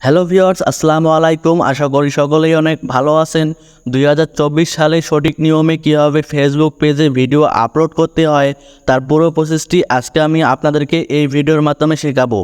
Hello viewers, আসসালামু আলাইকুম। আশা করি সকলেই অনেক ভালো আছেন। 2024 সালে সঠিক নিয়মে কীভাবে ফেসবুক পেজে ভিডিও আপলোড করতে হয় তার পুরো প্রসেসটি আজকে আমি আপনাদেরকে এই ভিডিওর মাধ্যমে শেখাবো।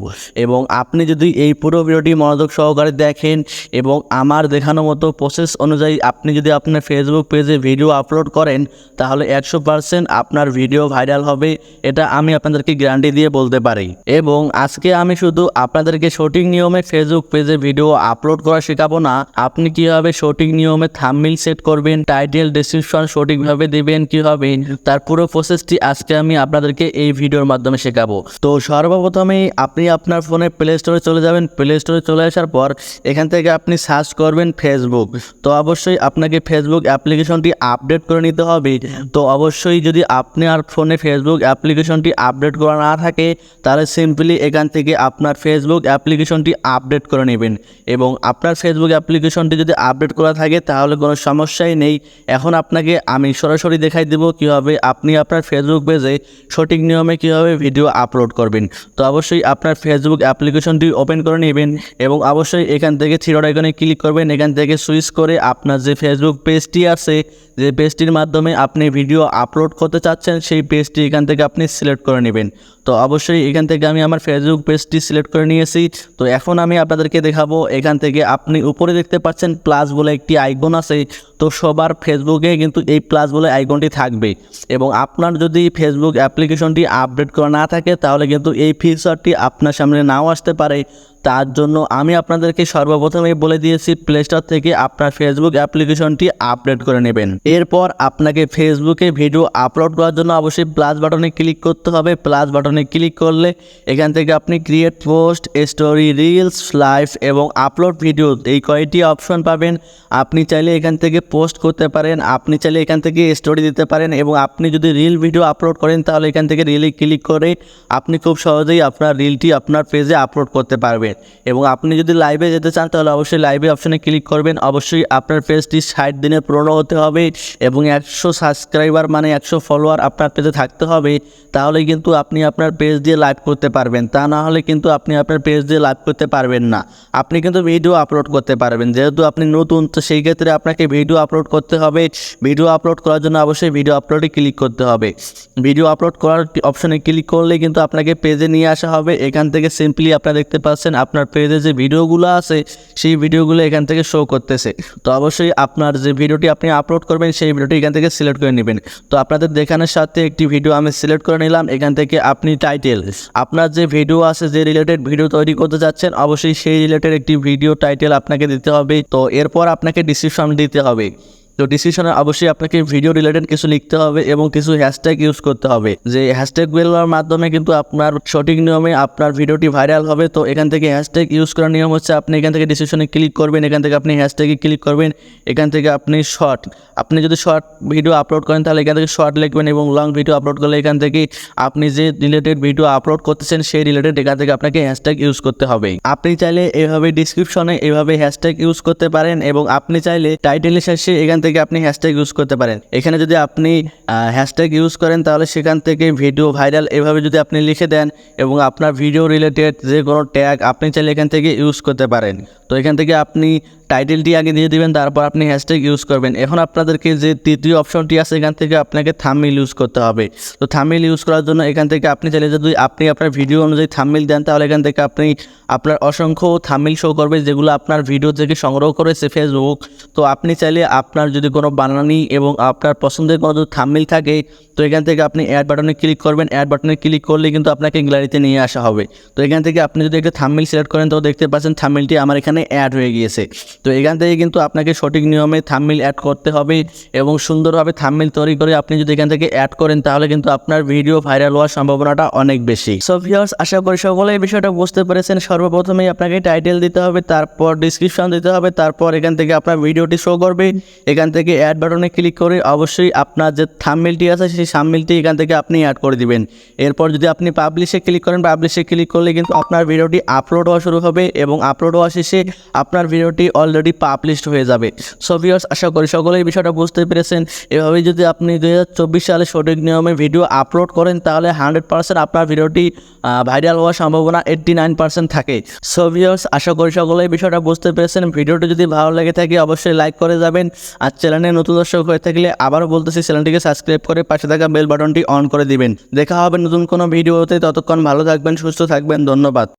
এবং আপনি যদি এই পুরো ভিডিওটি মনোযোগ সহকারে দেখেন এবং আমার দেখানো মতো প্রসেস অনুযায়ী আপনি যদি আপনার ফেসবুক পেজে ভিডিও আপলোড করেন তাহলে 100% আপনার ভিডিও ভাইরাল হবে, এটা আমি আপনাদেরকে গ্যারান্টি দিয়ে বলতে পারি। এবং আজকে আমি শুধু আপনাদেরকে সঠিক নিয়মে ফেসবুক পেজে ভিডিও আপলোড করা শেখাবো না, আপনি কিভাবে সঠিক নিয়মে থাম্বনেল সেট করবেন, টাইটেল ডেসক্রিপশন সঠিকভাবে দেবেন কিভাবে, তার পুরো প্রসেসটি আজকে আমি আপনাদেরকে এই ভিডিওর মাধ্যমে শেখাবো। তো সর্বপ্রথমেই আপনি আপনার ফোনে প্লে স্টোরে চলে যাবেন। প্লে স্টোরে চলে আসার পর এখান থেকে আপনি সার্চ করবেন ফেসবুক। তো অবশ্যই আপনাকে ফেসবুক অ্যাপ্লিকেশনটি আপডেট করে নিতে হবে। তো অবশ্যই যদি আপনার ফোনে ফেসবুক অ্যাপ্লিকেশনটি আপডেট করা না থাকে তাহলে সিম্পলি এখান থেকে আপনার ফেসবুক অ্যাপ্লিকেশনটি আপডেট করে নেবেন। এবং আপনার ফেসবুক অ্যাপ্লিকেশনটি যদি আপডেট করা থাকে তাহলে কোনো সমস্যাই নেই। এখন আপনাকে আমি সরাসরি দেখাই দেব কীভাবে আপনি আপনার ফেসবুক পেজে সঠিক নিয়মে কীভাবে ভিডিও আপলোড করবেন। তো অবশ্যই আপনার ফেসবুক অ্যাপ্লিকেশনটি ওপেন করে নেবেন এবং অবশ্যই এখান থেকে থ্রি ডট আইকনে ক্লিক করবেন। এখান থেকে সুইচ করে আপনার যে ফেসবুক পেজটি আছে, যে পেজটির মাধ্যমে আপনি ভিডিও আপলোড করতে চাচ্ছেন সেই পেজটি এখান থেকে আপনি সিলেক্ট করে নেবেন। তো অবশ্যই এখান থেকে আমি আমার ফেসবুক পেজটি সিলেক্ট করে নিয়েছি। তো এখন আমি আপনাদেরকে দেখাবো, এখান থেকে আপনি উপরে দেখতে পাচ্ছেন প্লাস বলে একটি আইকন আছে। তো সবার ফেসবুকে কিন্তু এই প্লাস বলে আইকনটি থাকবে এবং আপনার যদি ফেসবুক অ্যাপ্লিকেশনটি আপডেট করা না থাকে তাহলে কিন্তু এই ফিচারটি আপনার সামনে নাও আসতে পারে। তার জন্য আমি আপনাদেরকে সর্বপ্রথমেই বলে দিয়েছি প্লে স্টোর থেকে আপনার ফেসবুক অ্যাপ্লিকেশনটি আপডেট করে নেবেন। এরপর আপনাকে ফেসবুকে ভিডিও আপলোড করার জন্য অবশ্যই প্লাস বাটনে ক্লিক করতে হবে। প্লাস বাটনে ক্লিক করলে এখান থেকে আপনি create post, story, reels, live এবং আপলোড ভিডিও এই কয়টি অপশন পাবেন। আপনি চাইলে এখান থেকে পোস্ট করতে পারেন, আপনি চাইলে এখান থেকে স্টোরি দিতে পারেন এবং আপনি যদি রিল ভিডিও আপলোড করেন তাহলে এখান থেকে রিলে ক্লিক করে আপনি খুব সহজেই আপনার রিলটি আপনার পেজে আপলোড করতে পারবেন। এবং আপনি যদি লাইভে যেতে চান তাহলে অবশ্যই লাইভে অপশনে ক্লিক করবেন। অবশ্যই আপনার পেজটি 60 দিনে পুরনো হতে হবে এবং 100 সাবস্ক্রাইবার মানে 100 ফলোয়ার আপনার পেজে থাকতে হবে, তাহলেই কিন্তু আপনি আপনার পেজ দিয়ে লাইভ করতে পারবেন। তা না হলে কিন্তু আপনি আপনার পেজ দিয়ে লাইভ করতে পারবেন না। আপনি কিন্তু ভিডিও আপলোড করতে পারবেন, যেহেতু আপনি নতুন, তো সেই ক্ষেত্রে আপনাকে ভিডিও আপলোড করতে হবে। ভিডিও আপলোড করার জন্য অবশ্যই ভিডিও আপলোডে ক্লিক করতে হবে। ভিডিও আপলোড করার অপশনে ক্লিক করলে কিন্তু আপনাকে পেজে নিয়ে আসা হবে। এখান থেকে সিম্পলি আপনারা দেখতে পাচ্ছেন আপনার পেজে যে ভিডিওগুলো আছে সেই ভিডিওগুলো এখান থেকে শো করতেছে। তো অবশ্যই আপনার যে ভিডিওটি আপনি আপলোড করবেন সেই ভিডিওটি এখান থেকে সিলেক্ট করে নেবেন। তো আপনাদের দেখানোর সাথে একটি ভিডিও আমি সিলেক্ট করে নিলাম। এখান থেকে আপনি টাইটেল, আপনার যে ভিডিও আছে, যে রিলেটেড ভিডিও তৈরি করতে যাচ্ছেন, অবশ্যই সেই রিলেটেড একটি ভিডিও টাইটেল আপনাকে দিতে হবে। তো এরপর আপনাকে ডিসক্রিপশন দিতে হবে। তো ডিসক্রিপশনে অবশ্যই আপনাকে ভিডিও রিলেটেড কিছু লিখতে হবে এবং কিছু হ্যাশট্যাগ ইউজ করতে হবে। যে হ্যাশট্যাগগুলোর মাধ্যমে কিন্তু আপনার সঠিক নিয়মে আপনার ভিডিওটি ভাইরাল হবে। তো এখান থেকে হ্যাশট্যাগ ইউজ করার নিয়ম হচ্ছে আপনি এখান থেকে ডিসক্রিপশনে ক্লিক করবেন, এখান থেকে আপনি হ্যাশট্যাগে ক্লিক করবেন, এখান থেকে আপনি আপনি যদি শর্ট ভিডিও আপলোড করেন তাহলে এখান থেকে শর্ট লিখবেন এবং লং ভিডিও আপলোড করলে এখান থেকে আপনি যে রিলেটেড ভিডিও আপলোড করতেছেন সেই রিলেটেড এখান থেকে আপনাকে হ্যাশট্যাগ ইউজ করতে হবে। আপনি চাইলে এভাবে ডিসক্রিপশনে এভাবে হ্যাশট্যাগ ইউজ করতে পারেন এবং আপনি চাইলে টাইটেলের শেষে এখান থেকে আপনি হ্যাশট্যাগ ইউজ করতে পারেন। এখানে যদি আপনি হ্যাশট্যাগ ইউজ করেন তাহলে সেখান থেকে ভিডিও ভাইরাল এভাবে যদি আপনি লিখে দেন এবং আপনার ভিডিও রিলেটেড যে কোনো ট্যাগ আপনি চাইলে এখান থেকে ইউজ করতে পারেন। তো এখান থেকে আপনি টাইটেলটি আগে দিয়ে দিবেন, তারপর আপনি হ্যাশট্যাগ ইউজ করবেন। এখন আপনাদেরকে যে তৃতীয় অপশনটি আছে এখান থেকে আপনাকে থাম্বনেল ইউজ করতে হবে। তো থাম্বনেল ইউজ করার জন্য এখান থেকে আপনি চাইলে যদি আপনি আপনার ভিডিও অনুযায়ী থাম্বনেল দেন তাহলে এখান থেকে আপনি আপনার অসংখ্য থাম্বনেল শো করবে যেগুলো আপনার ভিডিও থেকে সংগ্রহ করেছে ফেসবুক। তো আপনি চাইলে আপনার যদি কোনো বানানি এবং আপনার পছন্দের কোনো যদি থাম্বনেল থাকে তো এখান থেকে আপনি অ্যাড বাটনে ক্লিক করবেন। অ্যাড বাটনে ক্লিক করলে কিন্তু আপনাকে গ্যালারিতে নিয়ে আসা হবে। তো এখান থেকে আপনি যদি একটা থাম্বনেল সিলেক্ট করেন তো দেখতে পাচ্ছেন থাম্বনেলটি আমার এখানে অ্যাড হয়ে গিয়েছে। তো এখান থেকে কিন্তু আপনাকে সঠিক নিয়মে থাম্বনেল অ্যাড করতে হবে এবং সুন্দরভাবে থাম্বনেল তৈরি করে আপনি যদি এখান থেকে অ্যাড করেন তাহলে কিন্তু আপনার ভিডিও ভাইরাল হওয়ার সম্ভাবনাটা অনেক বেশি। সো ভিউয়ার্স, আশা করি সকলে এই বিষয়টা বুঝতে পেরেছেন। সর্বপ্রথমেই আপনাকে টাইটেল দিতে হবে, তারপর ডিসক্রিপশন দিতে হবে, তারপর এখান থেকে আপনার ভিডিওটি শো করবে। এখান এখান থেকে অ্যাড বাটনে ক্লিক করে অবশ্যই আপনার যে থাম্বনেলটি আছে সেই থাম্বনেলটি এখান থেকে আপনি অ্যাড করে দিবেন। এরপর যদি আপনি পাবলিশে ক্লিক করেন, পাবলিশে ক্লিক করলে কিন্তু আপনার ভিডিওটি আপলোড হওয়া শুরু হবে এবং আপলোড হওয়া শেষে আপনার ভিডিওটি অলরেডি পাবলিশড হয়ে যাবে। সো ভিউয়ার্স, আশা করি সকলেই বিষয়টা বুঝতে পেরেছেন। এভাবেই যদি আপনি 2024 সালে সঠিক নিয়মে ভিডিও আপলোড করেন তাহলে 100% আপনার ভিডিওটি ভাইরাল হওয়ার সম্ভাবনা 89% থাকে। সো ভিউয়ার্স, আশা করি সকলেই বিষয়টা বুঝতে পেরেছেন। ভিডিওটি যদি ভালো লেগে থাকে অবশ্যই লাইক করে যাবেন। আর চ্যানেলে নতুন দর্শক হয়ে থাকলে আবারও বলতেছি, চ্যানেলটিকে সাবস্ক্রাইব করে পাশে থাকা বেল বাটনটি অন করে দিবেন। দেখা হবে নতুন কোনো ভিডিওতে, ততক্ষণ ভালো থাকবেন, সুস্থ থাকবেন। ধন্যবাদ।